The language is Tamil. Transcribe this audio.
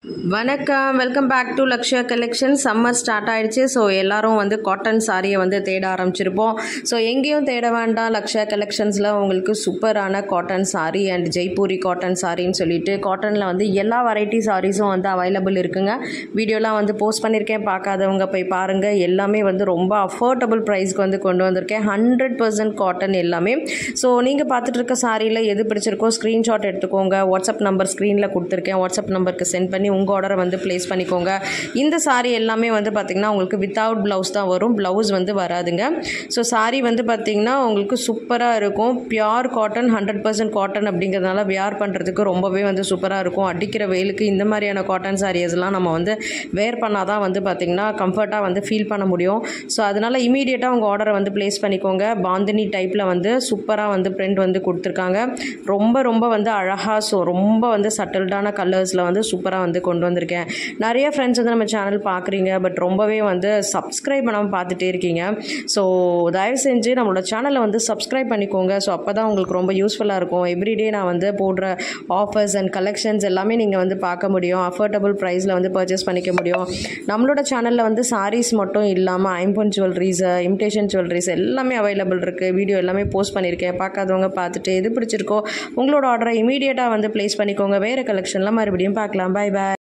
வணக்கம், welcome back to Lakshya collection. Summer start ஆயிடுச்சு. ஸோ எல்லாரும் வந்து காட்டன் சாரியை வந்து தேட ஆரம்பிச்சிருப்போம். ஸோ எங்கேயும் தேட வேண்டாம், லக்ஷ்யா கலெக்ஷன்ஸில் உங்களுக்கு சூப்பரான cotton sari and Jaipuri cotton சாரின்னு சொல்லிட்டு காட்டனில் வந்து எல்லா வெரைட்டி சாரீஸும் வந்து அவைலபிள் இருக்குங்க. வீடியோலாம் வந்து போஸ்ட் பண்ணியிருக்கேன், பார்க்காதவங்க போய் பாருங்கள். எல்லாமே வந்து ரொம்ப அஃபோர்டபுள் ப்ரைஸ்க்கு வந்து கொண்டு வந்திருக்கேன். 100% காட்டன் எல்லாமே. ஸோ நீங்கள் பார்த்துட்டு இருக்க சாரியில் எது பிடிச்சிருக்கோ ஸ்க்ரீன்ஷாட் எடுத்துக்கோங்க. வாட்ஸ்அப் நம்பர் ஸ்க்ரீனில் கொடுத்துருக்கேன். வாட்ஸ்அப் நம்பருக்கு சென்ட் பண்ணி உங்கள் ஆர்டரை வந்து ப்ளேஸ் பண்ணிக்கோங்க. இந்த சாரி எல்லாமே வந்து பார்த்திங்கன்னா உங்களுக்கு வித்தவுட் ப்ளவுஸ் தான் வரும், ப்ளவுஸ் வந்து வராதுங்க. ஸோ சாரி வந்து பார்த்திங்கன்னா உங்களுக்கு சூப்பராக இருக்கும். பியூர் காட்டன், 100% காட்டன் அப்படிங்கிறதுனால வியர் பண்ணுறதுக்கு ரொம்பவே வந்து சூப்பராக இருக்கும். அடிக்கிற வெயிலுக்கு இந்த மாதிரியான காட்டன் சாரீஸ்லாம் நம்ம வந்து வேர் பண்ணால் தான் வந்து பார்த்திங்கன்னா கம்ஃபர்ட்டாக வந்து ஃபீல் பண்ண முடியும். ஸோ அதனால் இமீடியட்டாக உங்கள் ஆர்டரை வந்து ப்ளேஸ் பண்ணிக்கோங்க. பாந்தினி டைப்பில் வந்து சூப்பராக வந்து பிரிண்ட் வந்து கொடுத்துருக்காங்க. ரொம்ப ரொம்ப வந்து அழகாக, ஸோ ரொம்ப வந்து சட்டில்டான கலர்ஸில் வந்து சூப்பராக வந்து கொண்டு வந்திருக்கேன். நிறைய ஃப்ரெண்ட்ஸ் வந்து நம்ம சேனல் பார்க்குறீங்க, பட் ரொம்பவே வந்து சப்ஸ்கிரைப் பண்ணாமல் பார்த்துட்டே இருக்கீங்க. ஸோ தயவு செஞ்சு நம்மளோட சேனலை வந்து சப்ஸ்கிரைப் பண்ணிக்கோங்க. ஸோ அப்போ தான் உங்களுக்கு ரொம்ப யூஸ்ஃபுல்லாக இருக்கும். எவ்ரிடே நான் வந்து போடுற ஆஃபர்ஸ் அண்ட் கலெக்ஷன்ஸ் எல்லாமே நீங்கள் வந்து பார்க்க முடியும். அஃபோர்டபுள் ப்ரைஸில் வந்து பர்ச்சேஸ் பண்ணிக்க முடியும். நம்மளோட சேனலில் வந்து சாரீஸ் மட்டும் இல்லாமல் ஐம்பொன் ஜுவல்லரிஸ், இமிடேஷன் ஜுவல்லரிஸ் எல்லாமே அவைலபிள் இருக்குது. வீடியோ எல்லாமே போஸ்ட் பண்ணியிருக்கேன். பார்க்காதவங்க பார்த்துட்டு எது பிடிச்சிருக்கோ உங்களோட ஆர்டரை இமீடியட்டாக வந்து ப்ளேஸ் பண்ணிக்கோங்க. வேறு கலெக்ஷனில் மறுபடியும் பார்க்கலாம். Bye bye.